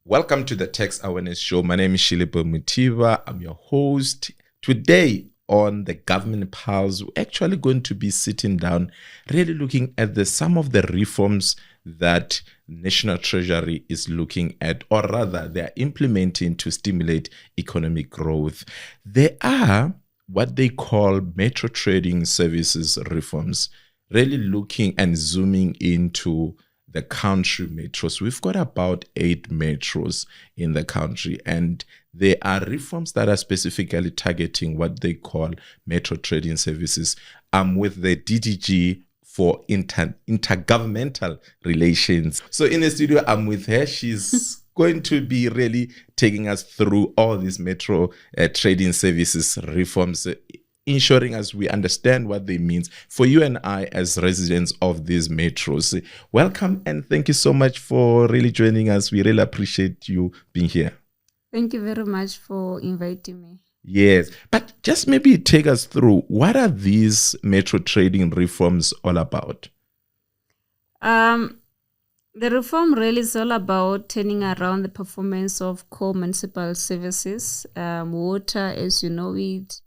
Welcome to the Tax Awareness Show. My name is Shillyboy Mothiba. I'm your host. Today on the Government Pulse, we're actually going to be sitting down, really looking at some of the reforms that National Treasury is looking at, or rather they are implementing to stimulate economic growth. There are what they call metro trading services reforms, really looking and zooming into the country metros. We've got about 8 metros in the country, and there are reforms that are specifically targeting what they call metro trading services. I'm with the DDG for intergovernmental relations. So in the studio, I'm with her. She's going to be really taking us through all these metro trading services reforms, ensuring as we understand what they mean for you and I as residents of these metros. Welcome and thank you so much for really joining us. We really appreciate you being here. Thank you very much for inviting me. Yes, but just maybe take us through, what are these metro trading reforms all about? The reform really is all about turning around the performance of core municipal services. Water, as you know it,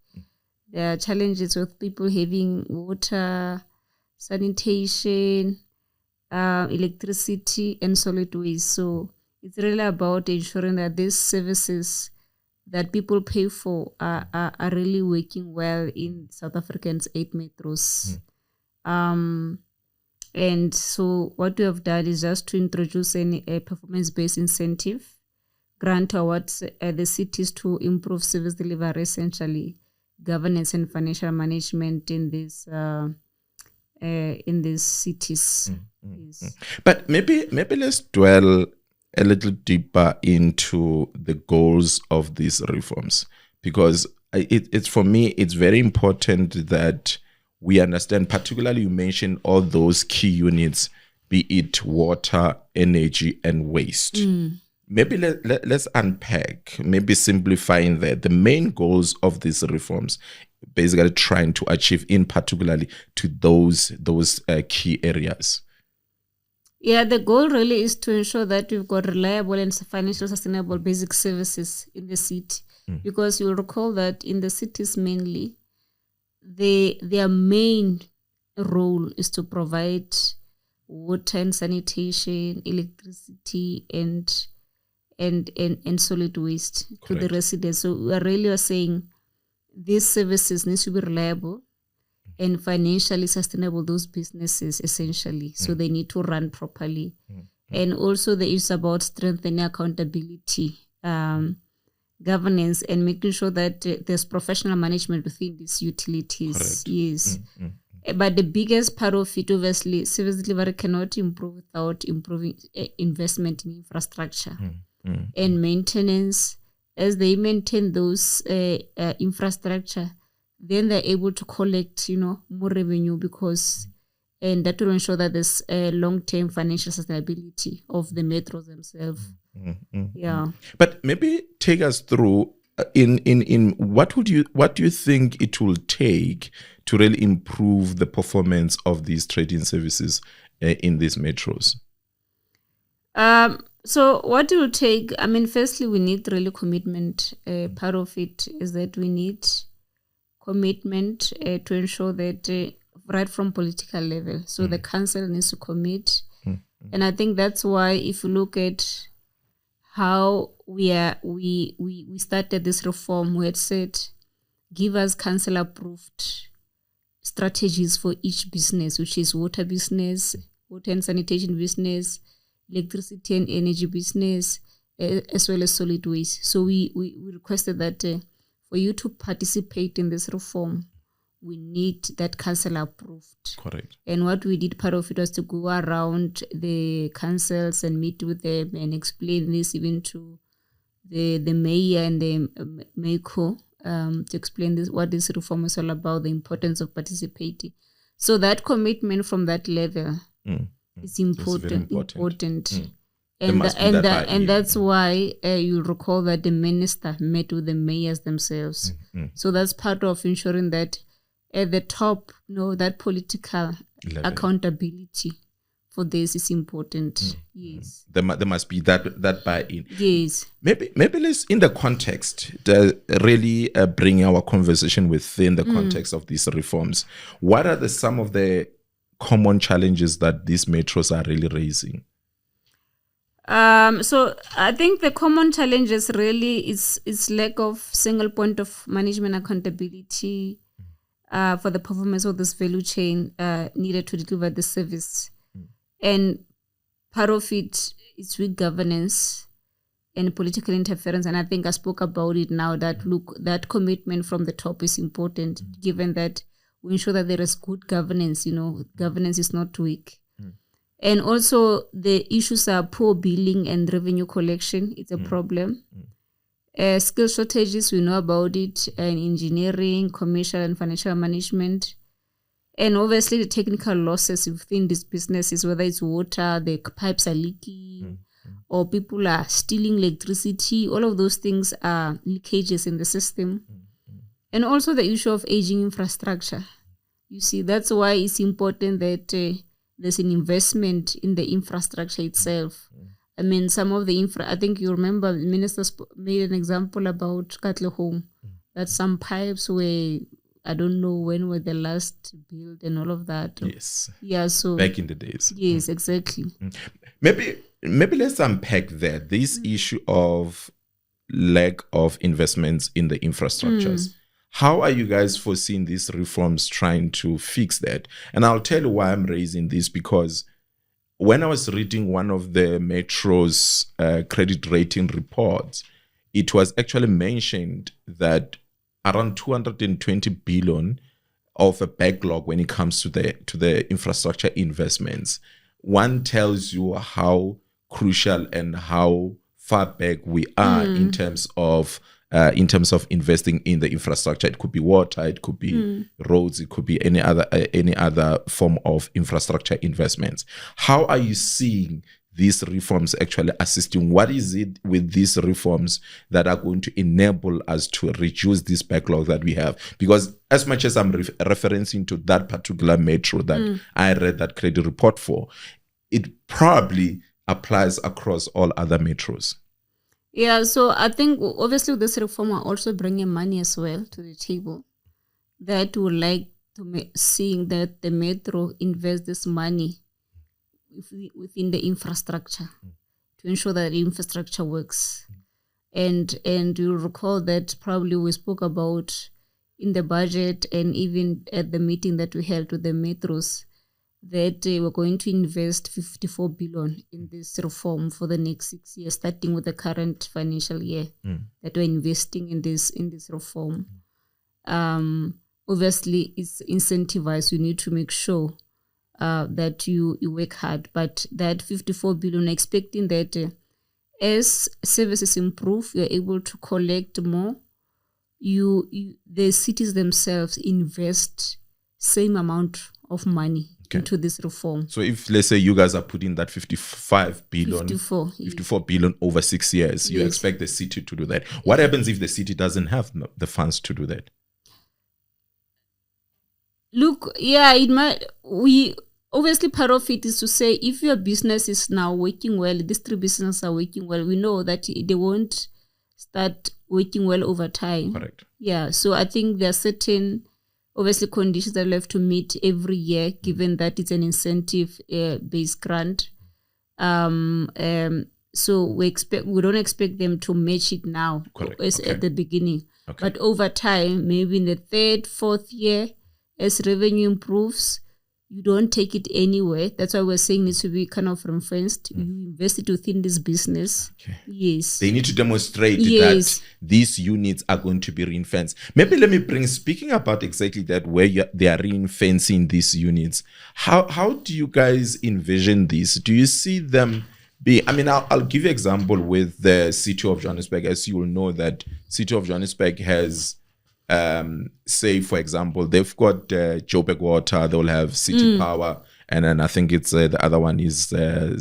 there are challenges with people having water, sanitation, electricity, and solid waste. So it's really about ensuring that these services that people pay for are really working well in South Africa's 8 metros. And so what we have done is just to introduce a performance-based incentive, grant awards the cities to improve service delivery, essentially governance and financial management in these cities. Yes. But maybe let's dwell a little deeper into the goals of these reforms, because it's for me, it's very important that we understand, particularly you mentioned all those key units, be it water, energy, and waste. Maybe let's unpack, maybe simplifying the main goals of these reforms, basically trying to achieve in particularly to those key areas. Yeah, the goal really is to ensure that we've got reliable and financially sustainable basic services in the city. Because you'll recall that in the cities mainly, their main role is to provide water and sanitation, electricity, and solid waste. Correct. To the residents. So we are really saying these services need to be reliable and financially sustainable, those businesses essentially. So they need to run properly. And also there is about strengthening accountability, governance, and making sure that there's professional management within these utilities. Correct. Yes. But the biggest part of it, obviously, service delivery cannot improve without improving investment in infrastructure and maintenance. As they maintain those infrastructure, then they're able to collect, more revenue, and that will ensure that there's long-term financial sustainability of the metros themselves. Yeah. But maybe take us through in what do you think it will take to really improve the performance of these trading services in these metros? So what it will take, firstly, we need really commitment. Part of it is that we need commitment to ensure that right from political level. So the council needs to commit. And I think that's why if you look at how we started this reform, we had said, give us council approved strategies for each business, which is water business, water and sanitation business, electricity and energy business, as well as solid waste. So we requested that for you to participate in this reform, we need that council approved. Correct. And what we did, part of it was to go around the councils and meet with them and explain this even to the mayor and the MECO, to explain this, what this reform is all about, the importance of participating. So that commitment from that level is important. And that's why you recall that the minister met with the mayors themselves. So that's part of ensuring that at the top, that political accountability for this is important. Yes. There must be that buy-in. Yes. Maybe let's, in the context, really bring our conversation within the context of these reforms. What are some of the common challenges that these metros are really raising? So I think the common challenges really is lack of single point of management accountability for the performance of this value chain needed to deliver the service. And part of it is weak governance and political interference. And I think I spoke about it now that, look, that commitment from the top is important, given that we ensure that there is good governance, governance is not weak. And also the issues are poor billing and revenue collection. It's a problem. Skill shortages, we know about it, and engineering, commercial and financial management. And obviously the technical losses within these businesses, whether it's water, the pipes are leaking, or people are stealing electricity, all of those things are leakages in the system. And also the issue of aging infrastructure. You see, that's why it's important that there's an investment in the infrastructure itself. I mean, some of the I think you remember the minister made an example about Katle Home, that some pipes were, I don't know when were the last built and all of that. Yes. Yeah, so back in the days. Yes, exactly. Maybe let's unpack that, this issue of lack of investments in the infrastructures. How are you guys foreseeing these reforms trying to fix that? And I'll tell you why I'm raising this, because when I was reading one of the Metro's credit rating reports, it was actually mentioned that around 220 billion of a backlog when it comes to the infrastructure investments. One tells you how crucial and how far back we are in terms of investing in the infrastructure. It could be water, it could be roads, it could be any other form of infrastructure investments. How are you seeing these reforms actually assisting? What is it with these reforms that are going to enable us to reduce this backlog that we have? Because as much as I'm referencing to that particular metro that I read that credit report for, it probably applies across all other metros. Yeah, so I think obviously this reform are also bringing money as well to the table. That would like to seeing that the metro invest this money within the infrastructure to ensure that the infrastructure works. And you'll recall that probably we spoke about in the budget and even at the meeting that we held with the metros that we're going to invest 54 billion in this reform for the next 6 years, starting with the current financial year, that we're investing in this reform. Obviously, it's incentivized. You need to make sure that you work hard. But that 54 billion, expecting that as services improve, you're able to collect more. The cities themselves invest same amount of money into this reform. So if, let's say, you guys are putting that 54 billion over 6 years, you expect the city to do that. What happens if the city doesn't have the funds to do that? Look, it might. Obviously, part of it is to say, if your business is now working well, these three businesses are working well, we know that they won't start working well over time. Correct. Yeah, so I think there are certain, obviously, conditions that we have to meet every year, given that it's an incentive-based grant. So we don't expect them to match it now at the beginning. Okay. But over time, maybe in the third, fourth year, as revenue improves, you don't take it anywhere. That's why we're saying it needs to be kind of ring-fenced. You invest it within this business. Okay. Yes. They need to demonstrate that these units are going to be ring-fenced. Maybe let me speaking about exactly that, where they are ring-fencing these units, how do you guys envision this? Do you see them be, I'll give you an example with the City of Johannesburg. As you will know, that City of Johannesburg has say, for example, they've got Joburg Water, they'll have City Power, and then I think it's the other one is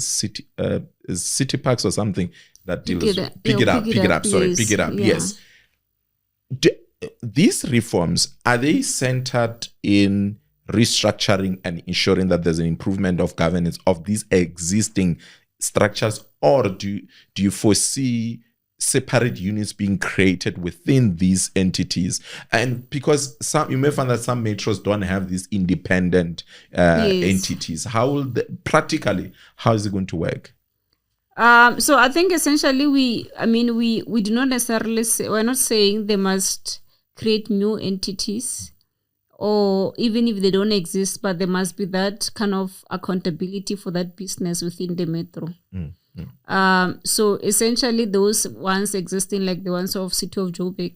City Parks or something that deals Pick it up. Yes. These reforms, are they centered in restructuring and ensuring that there's an improvement of governance of these existing structures, or do you foresee separate units being created within these entities? And because you may find that some metros don't have these independent entities, practically, how is it going to work? So I think essentially we do not necessarily we're not saying they must create new entities, or even if they don't exist, but there must be that kind of accountability for that business within the metro. So essentially those ones existing, like the ones of City of Joburg,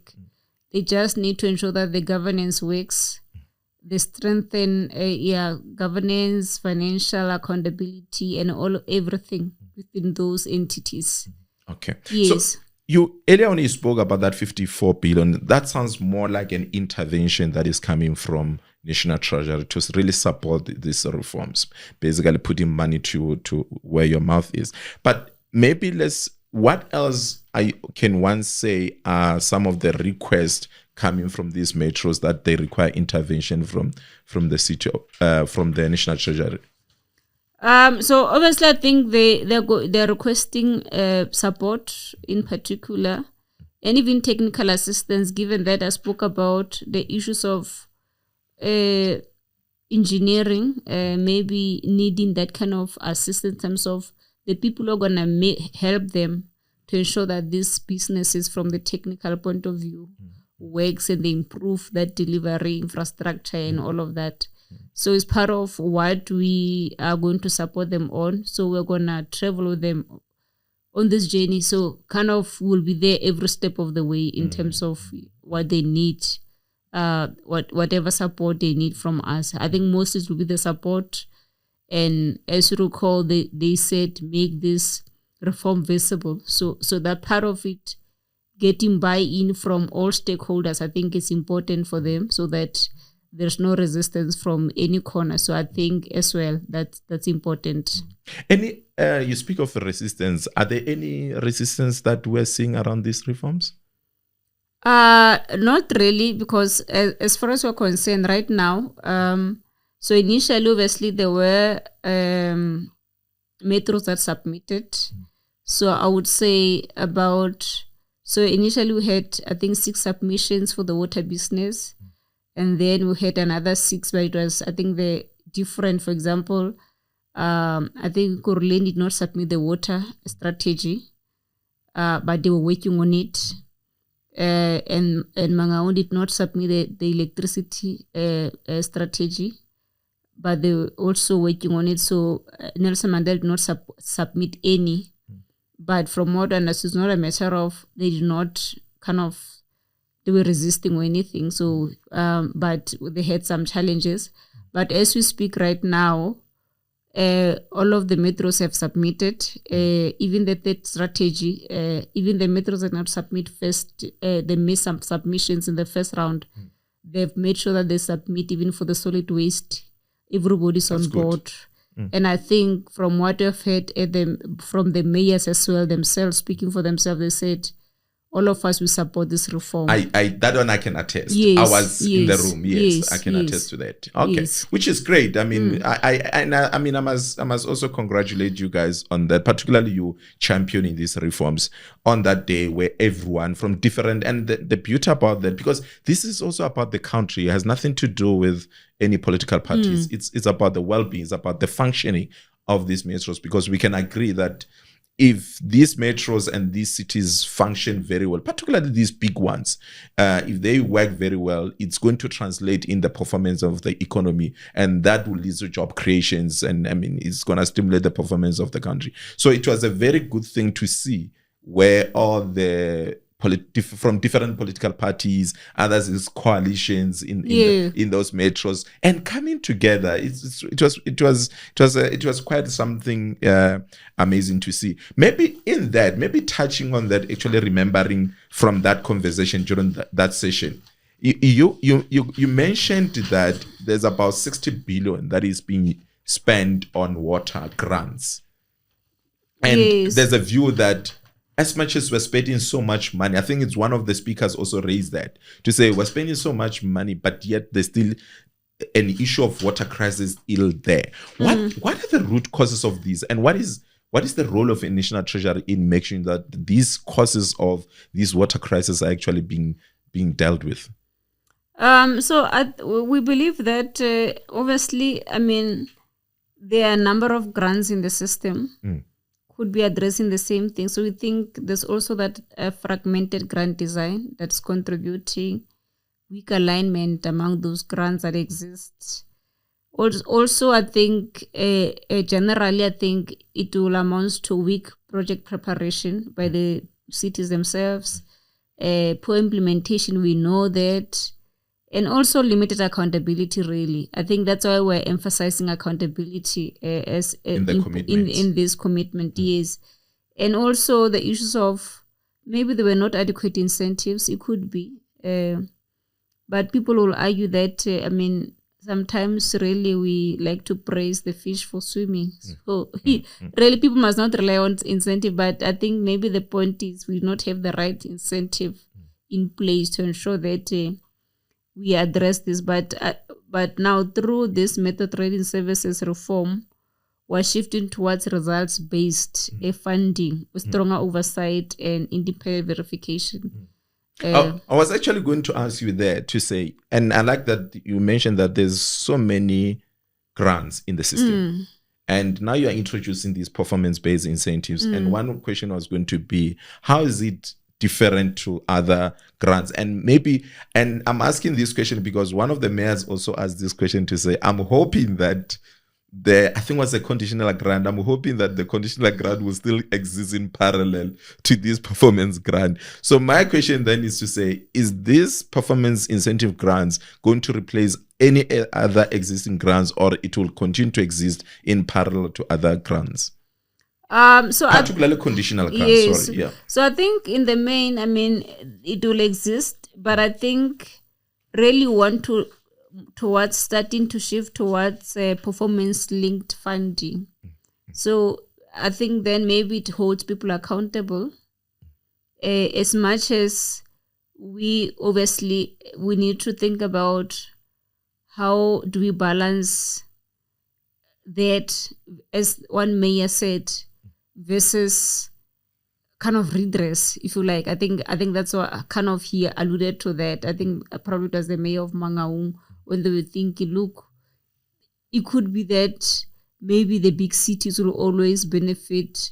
they just need to ensure that the governance works. They strengthen governance, financial accountability, and everything within those entities. Okay. Yes. So you earlier on you spoke about that 54 billion. That sounds more like an intervention that is coming from National Treasury to really support these reforms, basically putting money to where your mouth is. But maybe what else can one say are some of the requests coming from these metros that they require intervention from the city, from the National Treasury? So obviously, I think they're requesting support in particular, and even technical assistance. Given that I spoke about the issues of engineering, maybe needing that kind of assistance in terms of the people who are gonna help them to ensure that these businesses, from the technical point of view, works and they improve that delivery infrastructure and all of that. So it's part of what we are going to support them on. So we're going to travel with them on this journey. So kind of we'll be there every step of the way in terms of what they need, whatever support they need from us. I think most it will be the support. And as you recall, they said make this reform visible. So that part of it, getting buy-in from all stakeholders, I think is important for them, so that there's no resistance from any corner. So I think as well that's important. You speak of resistance. Are there any resistance that we're seeing around these reforms? Not really, because as far as we're concerned right now, so initially obviously there were metros that submitted. So I would say initially we had, I think, 6 submissions for the water business. And then we had another 6, but it was, I think, the different. For example, I think Kuruleni did not submit the water strategy, but they were working on it. And Mangaon did not submit the electricity strategy, but they were also working on it. So Nelson Mandela did not submit any. But from what I understood, it's not a matter of they did not they were resisting or anything. So, but they had some challenges. But as we speak right now, all of the metros have submitted, even the third strategy, even the metros that not submit first, they made some submissions in the first round. They've made sure that they submit even for the solid waste. Everybody's on board. And I think from what I've heard from the mayors as well, themselves, speaking for themselves, they said, all of us will support this reform. That one I can attest. Yes, I was in the room. Yes, I can attest to that. Okay, which is great. I mean, I must also congratulate you guys on that, particularly you championing these reforms on that day where everyone from different, and the beauty about that, because this is also about the country. It has nothing to do with any political parties. It's about the well-being. It's about the functioning of these metros, because we can agree that if these metros and these cities function very well, particularly these big ones, if they work very well, it's going to translate in the performance of the economy, and that will lead to job creations, and I mean, it's going to stimulate the performance of the country. So it was a very good thing to see where all the from different political parties, others is coalitions in those metros, and coming together. It was quite something amazing to see. Maybe touching on that, actually remembering from that conversation during that session, you mentioned that there's about 60 billion that is being spent on water grants, and there's a view that as much as we're spending so much money, I think it's one of the speakers also raised that, to say we're spending so much money, but yet there's still an issue of water crisis still there. What are the root causes of these, and what is the role of the National Treasury in making that these causes of these water crises are actually being dealt with? We believe that obviously, there are a number of grants in the system could be addressing the same thing. So we think there's also that fragmented grant design that's contributing weak alignment among those grants that exist. Also, I think generally, I think it will amount to weak project preparation by the cities themselves, poor implementation, we know that, and also limited accountability, really. I think that's why we're emphasizing accountability in this commitment, yes. And also the issues of maybe there were not adequate incentives, it could be. But people will argue that, sometimes really we like to praise the fish for swimming. So really people must not rely on incentive, but I think maybe the point is we not have the right incentive in place to ensure that we address this. But now through this method rating services reform, we're shifting towards results-based funding with stronger oversight and independent verification. I was actually going to ask you there to say, and I like that you mentioned that there's so many grants in the system. And now you are introducing these performance-based incentives. And one question was going to be, how is it different to other grants? And I'm asking this question because one of the mayors also asked this question to say, I'm hoping that I think was a conditional grant. I'm hoping that the conditional grant will still exist in parallel to this performance grant. So my question then is to say, is this performance incentive grants going to replace any other existing grants, or it will continue to exist in parallel to other grants? Particularly conditional grants. Yes. Sorry, yeah. So I think in the main, it will exist, but I think really want to towards starting to shift towards performance-linked funding. So I think then maybe it holds people accountable. As much as we need to think about how do we balance that, as one mayor said, versus kind of redress, if you like. I think that's what kind of he alluded to that. I think probably it was the mayor of Mangaung, when they were thinking, look, it could be that maybe the big cities will always benefit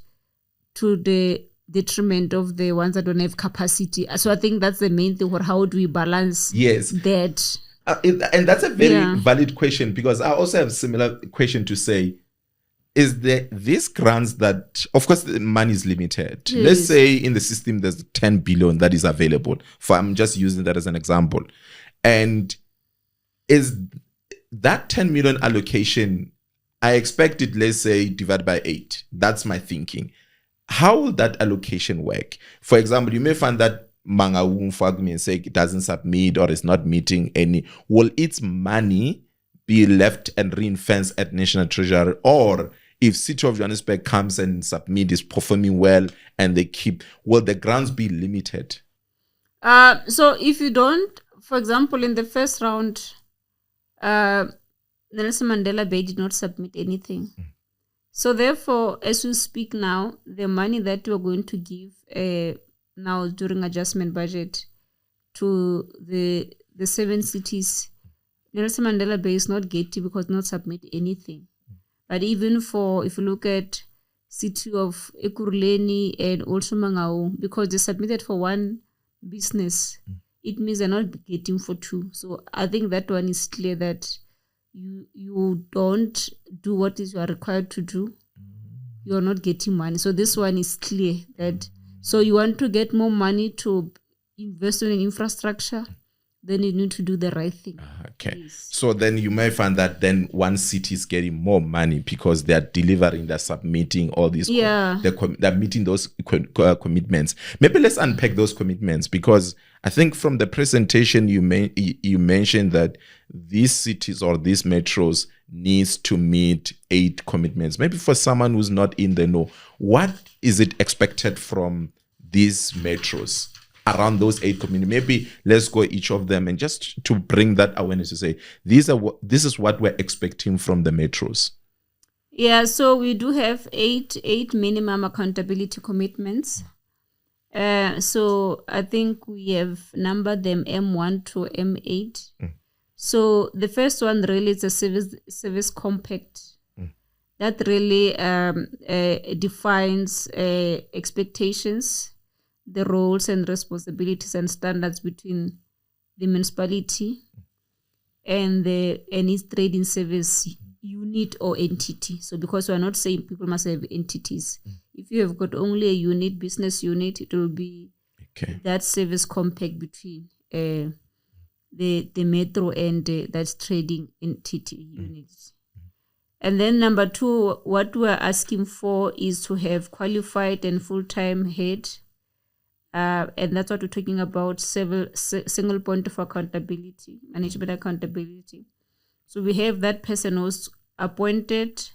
to the detriment of the ones that don't have capacity. So I think that's the main thing. How do we balance that? And that's a very valid question, because I also have a similar question to say, is these grants that, of course, the money is limited. Yes. Let's say in the system there's 10 billion that is available. I'm just using that as an example. And is that 10 million allocation, I expect it, let's say, divided by 8. That's my thinking. How will that allocation work? For example, you may find that Mangaung, for argument's sake, it doesn't submit or is not meeting any. Will its money be left and ring-fenced at National Treasury? Or if City of Johannesburg comes and submit, is performing well and they keep, will the grants be limited? So if you don't, for example, in the first round, Nelson Mandela Bay did not submit anything. So therefore, as we speak now, the money that we're going to give now during adjustment budget to the 7 cities, Nelson Mandela Bay is not getting because not submit anything. But even if you look at city of Ekurhuleni and also Mangaung, because they submitted for one business, it means they're not getting for 2. So I think that one is clear that you don't do what is you are required to do, you are not getting money. So this one is clear that, so you want to get more money to invest in infrastructure, then you need to do the right thing. Okay. Yes. So then you may find that then one city is getting more money because they are delivering, they're submitting all these, they're meeting those commitments. Maybe let's unpack those commitments, because I think from the presentation you mentioned that these cities or these metros needs to meet 8 commitments. Maybe for someone who's not in the know, what is it expected from these metros? around those 8 communities? Maybe let's go each of them and just to bring that awareness to say, this is what we're expecting from the metros. Yeah, so we do have eight minimum accountability commitments. So I think we have numbered them M1 to M8. So the first one really is a service compact. That really defines expectations, the roles and responsibilities and standards between the municipality and its trading service unit or entity. So because we're not saying people must have entities. If you have got only a unit, business unit, it will be that service compact between the metro and that's trading entity units. And then number 2, what we're asking for is to have qualified and full-time head. And that's what we're talking about, single point of accountability, management accountability. So we have that person who's appointed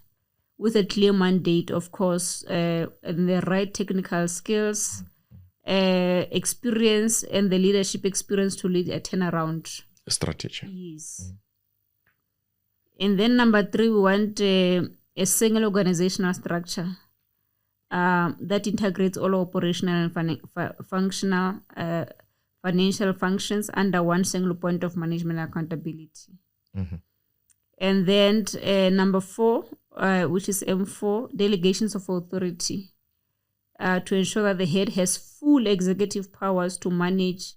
with a clear mandate, of course, and the right technical skills, experience, and the leadership experience to lead a turnaround strategy. Yes. And then number 3, we want a single organizational structure that integrates all operational and functional financial functions under one single point of management accountability. And then number 4, which is M4, delegations of authority to ensure that the head has full executive powers to manage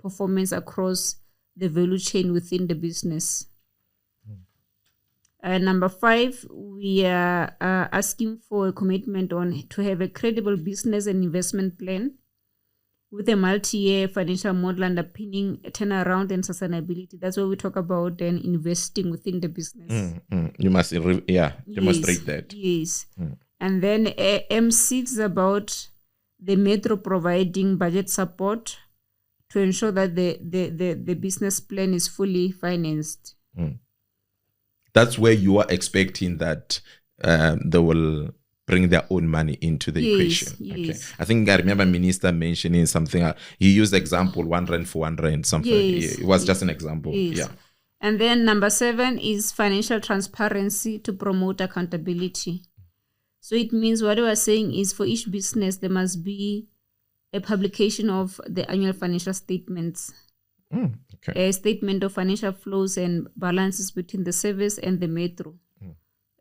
performance across the value chain within the business. Number 5, we are asking for a commitment to have a credible business and investment plan with a multi-year financial model underpinning turnaround and sustainability. That's what we talk about then investing within the business. You must demonstrate that. Yes. And then M6 is about the metro providing budget support to ensure that the business plan is fully financed. That's where you are expecting that they will bring their own money into the equation. Yes. Okay. I think I remember Minister mentioning something. He used the example 1 rand for 1 rand, something. Yes. It was just an example. Yes. Yeah. And then number 7 is financial transparency to promote accountability. So it means what we are saying is for each business, there must be a publication of the annual financial statements. A statement of financial flows and balances between the service and the metro.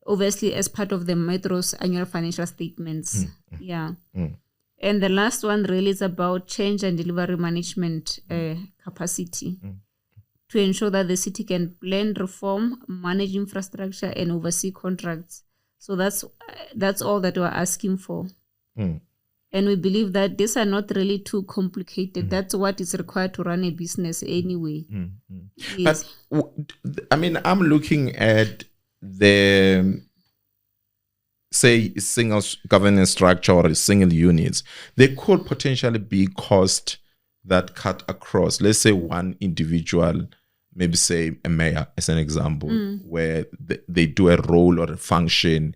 Obviously, as part of the metro's annual financial statements. And the last one really is about change and delivery management capacity to ensure that the city can plan reform, manage infrastructure, and oversee contracts. So that's all that we're asking for. And we believe that these are not really too complicated. That's what is required to run a business anyway. Yes. But, I mean, I'm looking at the, say, single governance structure or single units. There could potentially be cost that cut across. Let's say one individual, maybe say a mayor as an example, where they do a role or a function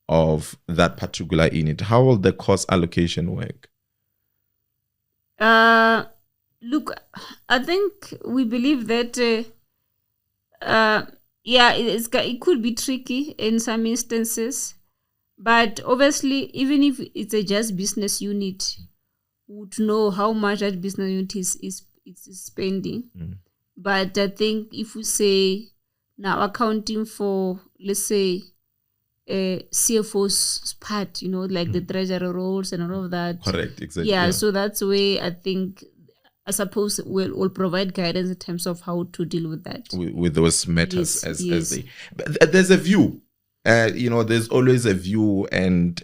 of that particular unit. How will the cost allocation work? Look, I think we believe that it could be tricky in some instances, but obviously even if it's a just business unit, would know how much that business unit is spending. But I think if we say now accounting for, let's say, CFO's part, like the treasury roles and all of that. Correct, exactly. So that's where I suppose we'll provide guidance in terms of how to deal with that. With those matters as they. But there's a view. There's always a view, and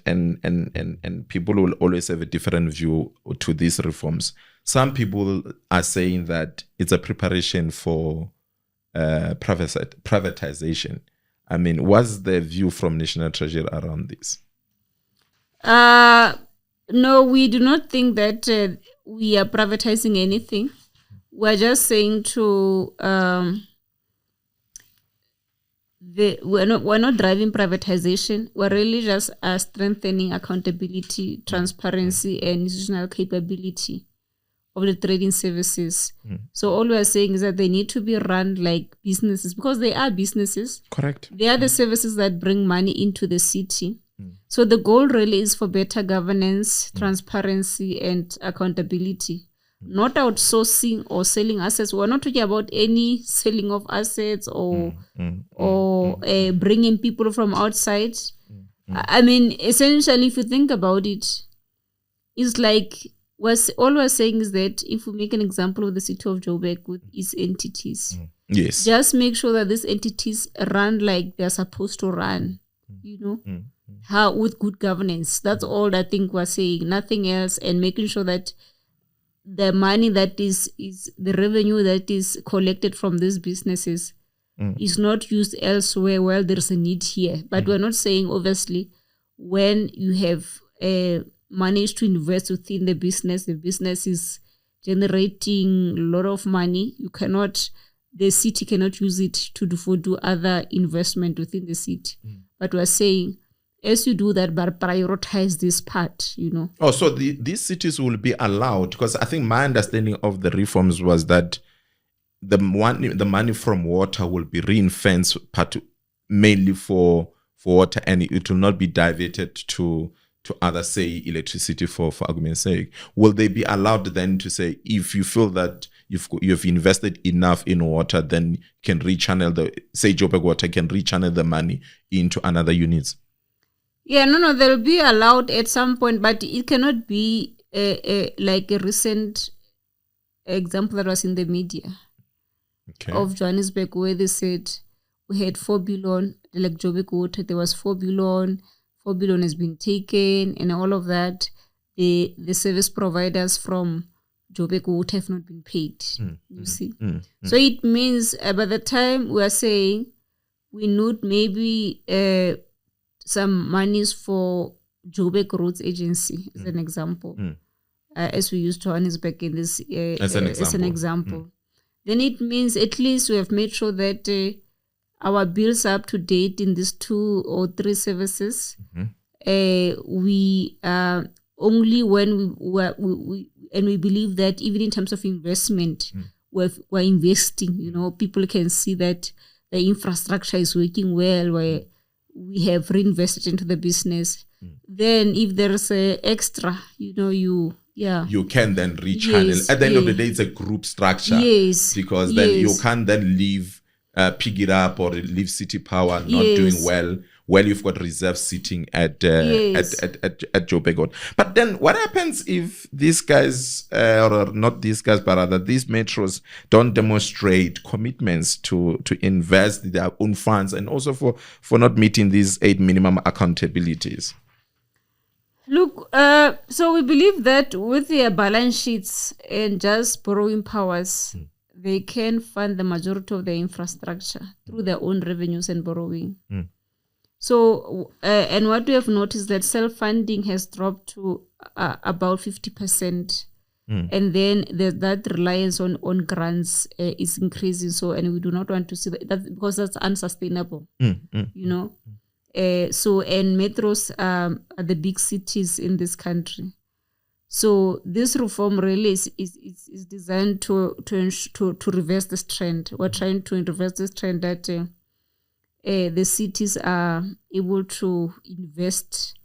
people will always have a different view to these reforms. Some people are saying that it's a preparation for privatization. I mean, what's the view from National Treasury around this? No, we do not think that we are privatizing anything. We're just saying to we're not driving privatization. We're really just strengthening accountability, transparency, and institutional capability of the trading services. So all we are saying is that they need to be run like businesses, because they are businesses. Correct. They are the services that bring money into the city. So the goal really is for better governance, transparency, and accountability. Not outsourcing or selling assets. We're not talking about any selling of assets or bringing people from outside. I mean, essentially, if you think about it, it's like all we're saying is that if we make an example of the city of Joburg with its entities, yes, just make sure that these entities run like they're supposed to run, how with good governance. That's all I think we're saying, nothing else, and making sure that the money that is the revenue that is collected from these businesses is not used elsewhere while there's a need here. But we're not saying, obviously, when you have managed to invest within the business is generating a lot of money, the city cannot use it to do other investment within the city. But we're saying, as you do that, but prioritize this part, Oh, so these cities will be allowed, because I think my understanding of the reforms was that the money from water will be ring-fenced mainly for water, and it will not be diverted to other, say, electricity for argument's sake. Will they be allowed then to say, if you feel that you've invested enough in water, then can rechannel Joburg Water can rechannel the money into another units? Yeah, no, they'll be allowed at some point, but it cannot be like a recent example that was in the media of Johannesburg, where they said we had 4 billion, like Joburg Water, there was 4 billion has been taken, and all of that. The service providers from Joburg Water have not been paid, you see. So it means by the time we are saying we need maybe some monies for Joburg Roads Agency, as an example, as we use Johannesburg in this as an example. Then it means at least we have made sure that our bills are up to date in these 2 or 3 services. We only when we believe that even in terms of investment, we're investing. People can see that the infrastructure is working well, where we have reinvested into the business. Then if there's a extra, you can then rechannel. Yes, at the end of the day, it's a group structure. Yes. Because then you can't then leave pick it up or leave City Power not doing well. Well, you've got reserves sitting at Joburg. But then what happens if these guys, or not these guys, but rather these metros don't demonstrate commitments to invest their own funds, and also for not meeting these 8 minimum accountabilities? Look, so we believe that with their balance sheets and just borrowing powers, they can fund the majority of their infrastructure through their own revenues and borrowing. So, and what we have noticed that self-funding has dropped to about 50%. And then that reliance on grants is increasing. So, and we do not want to see that because that's unsustainable, So, and metros are the big cities in this country. So this reform really is designed to reverse this trend. We're trying to reverse this trend that the cities are able to invest,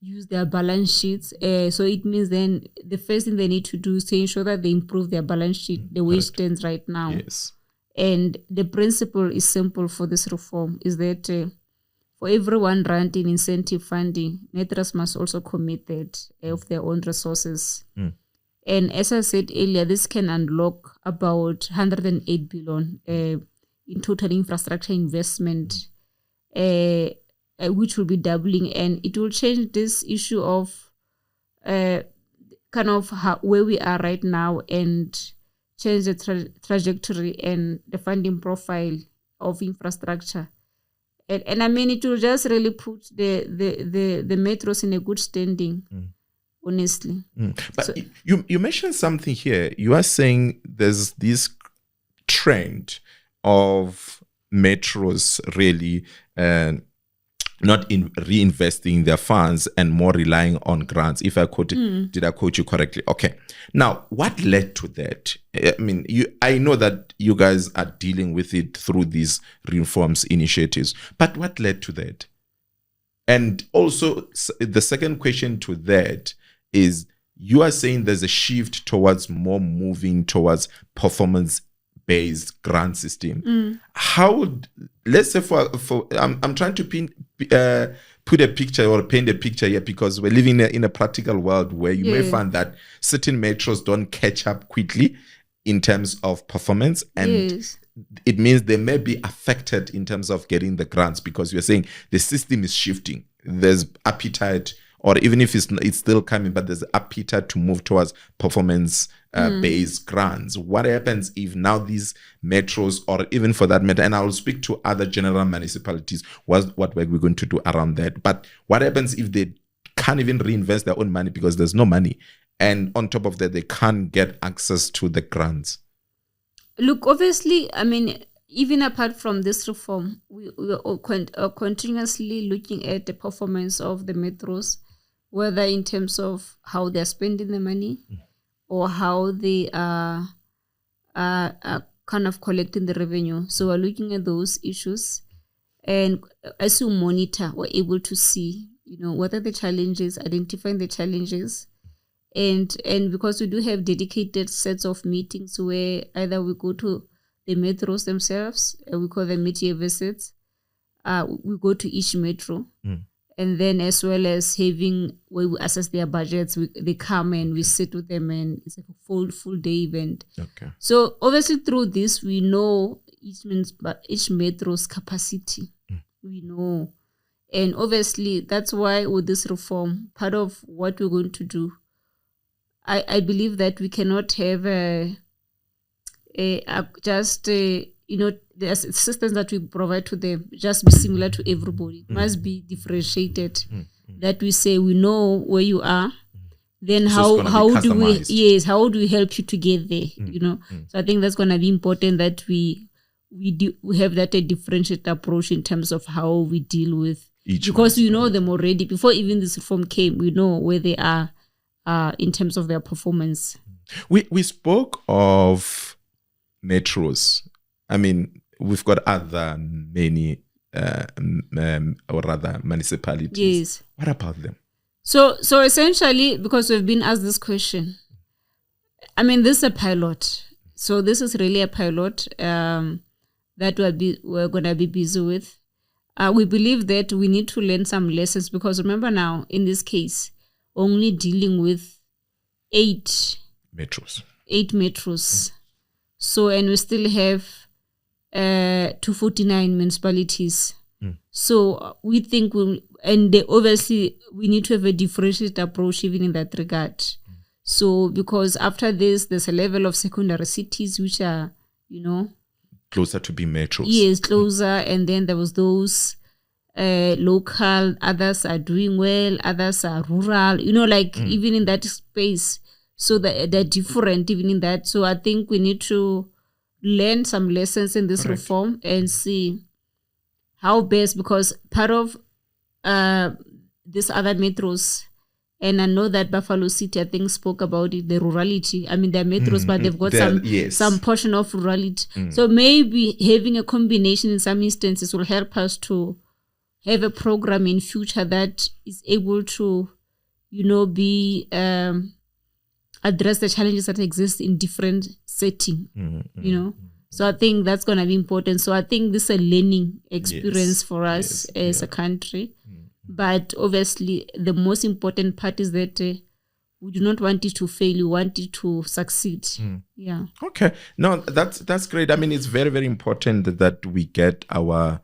use their balance sheets. So it means then the first thing they need to do is to ensure that they improve their balance sheet the way it stands right now. Yes. And the principle is simple for this reform, is that for every 1 rand in incentive funding, metros must also commit that of their own resources. And as I said earlier, this can unlock about 108 billion in total infrastructure investment, which will be doubling, and it will change this issue of kind of where we are right now, and change the trajectory and the funding profile of infrastructure. And I mean, it will just really put the metros in a good standing, honestly. But so, you mentioned something here. You are saying there's this trend of metros really not in reinvesting their funds and more relying on grants. If I quoted, did I quote you correctly? Okay. Now, what led to that? I mean, I know that you guys are dealing with it through these reforms initiatives, but what led to that? And also, the second question to that is, you are saying there's a shift towards more moving towards performance-based grant system. How would, let's say I'm trying to put a picture or paint a picture here, because we're living in a practical world where you may find that certain metros don't catch up quickly in terms of performance, and it means they may be affected in terms of getting the grants, because you're saying the system is shifting. There's appetite, or even if it's still coming, but there's appetite to move towards performance-based grants. What happens if now these metros, or even for that matter, and I will speak to other general municipalities, what work we're going to do around that. But what happens if they can't even reinvest their own money because there's no money, and on top of that, they can't get access to the grants? Look, obviously, I mean, even apart from this reform, we are continuously looking at the performance of the metros, whether in terms of how they're spending the money or how they are kind of collecting the revenue. So we're looking at those issues. And as you monitor, we're able to see, what are the challenges, identifying the challenges. And because we do have dedicated sets of meetings where either we go to the metros themselves, we call them media visits, we go to each metro. And then as well as having where we assess their budgets, they come and we sit with them, and it's like a full day event. Okay. So obviously through this, we know each metro's capacity. We know. And obviously that's why with this reform, part of what we're going to do, I believe that we cannot have the assistance that we provide to them just be similar to everybody. It must be differentiated. That we say we know where you are, then how do we help you to get there? So I think that's going to be important that we have that a differentiated approach in terms of how we deal with each, because we know them already before even this reform came. We know where they are in terms of their performance. We spoke of metros. I mean, we've got many or rather municipalities. Yes. What about them? So essentially, because we've been asked this question, I mean, this is a pilot. So this is really a pilot that we're going to be busy with. We believe that we need to learn some lessons, because remember now, in this case, only dealing with 8 metros. So, and we still have 249 municipalities. So we think obviously we need to have a differentiated approach even in that regard. So because after this, there's a level of secondary cities which are, closer to be metros. Yes, closer. And then there was those local, others are doing well, others are rural, even in that space. So they're different even in that. So I think we need to learn some lessons in this reform and see how best, because part of these other metros, and I know that Buffalo City, I think, spoke about it, the rurality. I mean, they're metros, but they've got some portion of rurality. So maybe having a combination in some instances will help us to have a program in future that is able to, be address the challenges that exist in different setting. So I think that's going to be important. So I think this is a learning experience for us as a country. But obviously, the most important part is that we do not want it to fail. We want it to succeed. Yeah. Okay. No, that's great. I mean, it's very, very important that we get our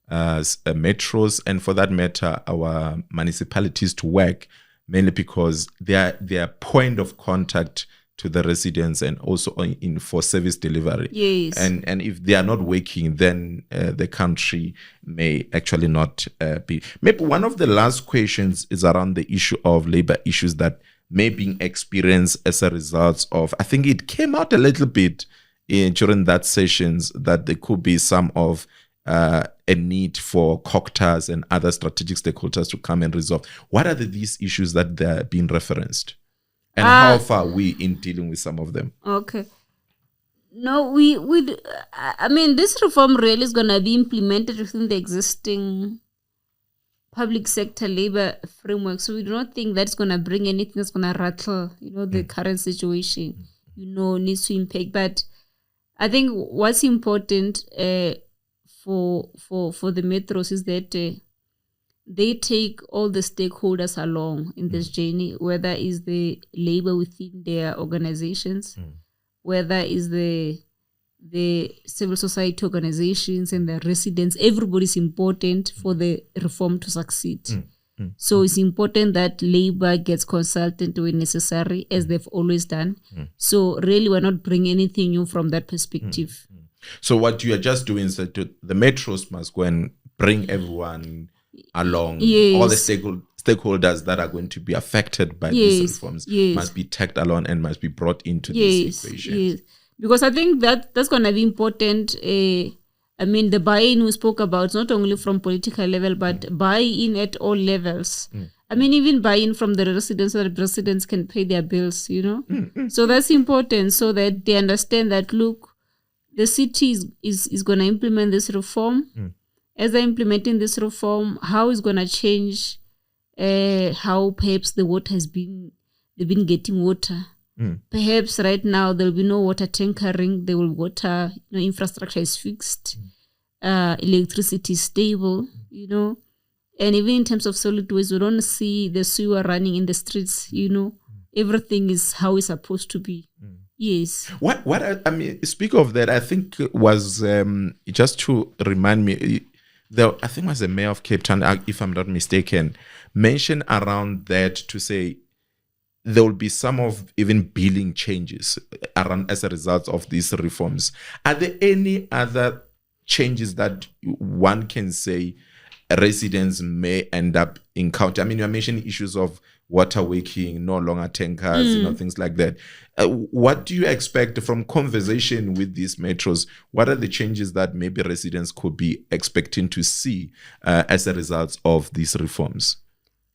metros, and for that matter, our municipalities to work, mainly because they are their point of contact to the residents and also for service delivery. Yes. And if they are not working, then the country may actually not be. Maybe one of the last questions is around the issue of labor issues that may be experienced as a result of, I think it came out a little bit during that sessions, that there could be some of a need for COCTAs and other strategic stakeholders to come and resolve. What are these issues that they're being referenced? And how far are we in dealing with some of them? Okay. No, I mean, this reform really is going to be implemented within the existing public sector labor framework. So we do not think that's going to bring anything that's going to rattle, the current situation, needs to impact. But I think what's important for the metros is that they take all the stakeholders along in this journey, whether it's the labor within their organizations, whether it's the civil society organizations and the residents. Everybody's important for the reform to succeed. So it's important that labor gets consulted when necessary, as they've always done. So really, we're not bringing anything new from that perspective. So what you are just doing is that the metros must go and bring everyone along. Yes. All the stakeholders that are going to be affected by these reforms must be tagged along and must be brought into this equation. Yes, because I think that's going to be important. I mean, the buy-in we spoke about, not only from political level, but buy-in at all levels. I mean, even buy-in from the residents, so that residents can pay their bills, So that's important, so that they understand that, look, the city is going to implement this reform. As they're implementing this reform, how is going to change how perhaps the water they've been getting water. Perhaps right now there'll be no water tankering, there will water, infrastructure is fixed, electricity is stable, and even in terms of solid waste, we don't see the sewer running in the streets, everything is how it's supposed to be. Yes. What I mean, speak of that, I think was just to remind me, I think it was the mayor of Cape Town, if I'm not mistaken, mentioned around that to say there will be some of even billing changes around as a result of these reforms. Are there any other changes that one can say residents may end up encountering? I mean, you mentioned issues of water waking, no longer tankers, things like that. What do you expect from conversation with these metros? What are the changes that maybe residents could be expecting to see as a result of these reforms?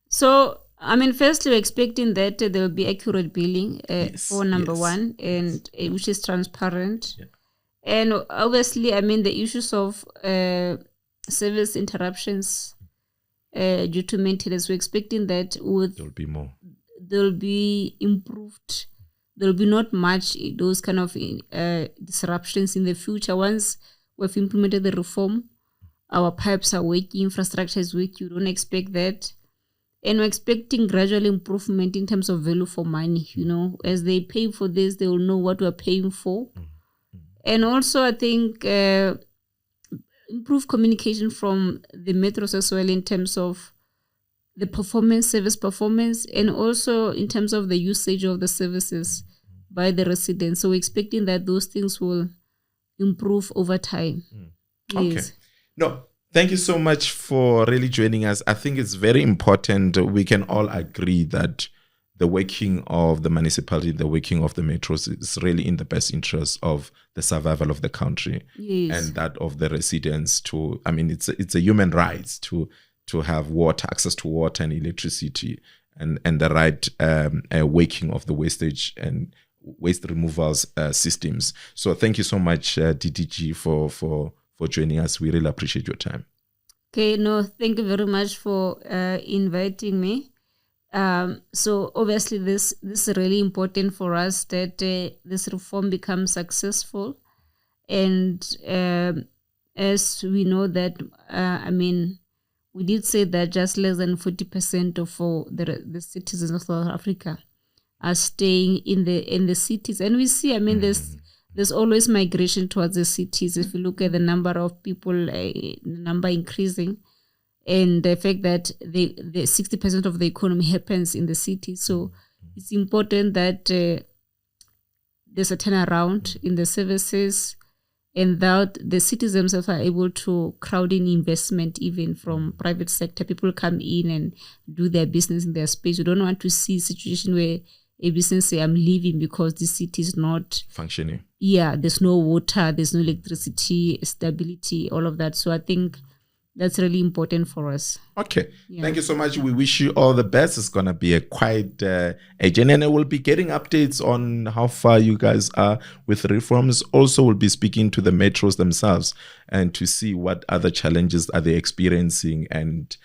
So, I mean, firstly, we're expecting that there will be accurate billing for number one, and which is transparent. Yeah. And obviously, I mean, the issues of service interruptions due to maintenance, we're expecting that there'll be more. There'll be improved. There'll be not much those kind of disruptions in the future. Once we've implemented the reform, our pipes are working, infrastructure is working. You don't expect that. And we're expecting gradual improvement in terms of value for money. As they pay for this, they will know what we're paying for. And also, I think improved communication from the metros as well in terms of the service performance, and also in terms of the usage of the services by the residents. So we're expecting that those things will improve over time. Yes. Okay. No, thank you so much for really joining us. I think it's very important. We can all agree that the working of the municipality, the working of the metros is really in the best interest of the survival of the country. Yes. And that of the residents it's a human right to have water, access to water and electricity, and the right working of the wastage and waste removals systems. So thank you so much, DDG, for joining us. We really appreciate your time. Okay, no, thank you very much for inviting me. So obviously this is really important for us that this reform becomes successful. And as we know that, we did say that just less than 40% of the citizens of South Africa are staying in the cities. And we see, there's always migration towards the cities. If you look at the number of people, the number increasing, and the fact that the 60% of the economy happens in the city. So it's important that there's a turnaround in the services, and that the citizens themselves are able to crowd in investment even from private sector. People come in and do their business in their space. We don't want to see a situation where Maybe since I'm leaving because the city is not functioning. Yeah, there's no water, there's no electricity, stability, all of that. So I think that's really important for us. Okay. Yeah. Thank you so much. We wish you all the best. It's going to be a quite a journey, and we'll be getting updates on how far you guys are with reforms. Also, we'll be speaking to the metros themselves and to see what other challenges are they experiencing and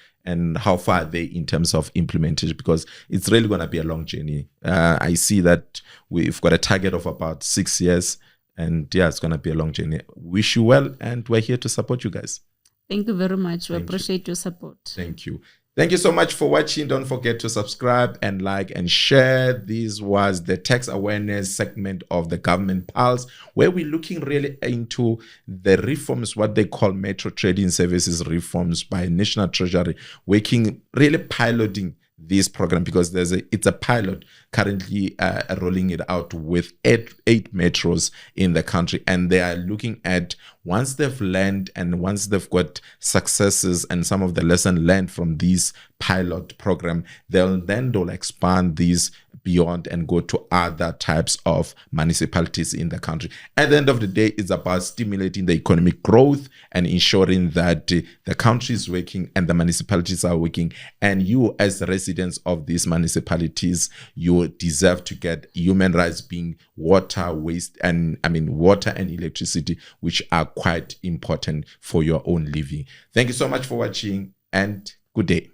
how far are they in terms of implementation, because it's really going to be a long journey. I see that we've got a target of about 6 years, and yeah, it's going to be a long journey. Wish you well, and we're here to support you guys. Thank you very much. We appreciate your support. Thank you. Thank you so much for watching. Don't forget to subscribe and like and share. This was the tax awareness segment of the Government Pulse, where we're looking really into the reforms, what they call Metro Trading Services reforms by National Treasury, working, really piloting this program, because it's a pilot currently rolling it out with eight metros in the country, and they are looking at, once they've learned and once they've got successes and some of the lesson learned from this pilot program, they'll expand these beyond and go to other types of municipalities in the country. At the end of the day, it's about stimulating the economic growth and ensuring that the country is working and the municipalities are working, and you as the residents of these municipalities, you deserve to get human rights, being water, waste, and water and electricity, which are quite important for your own living. Thank you so much for watching, and good day.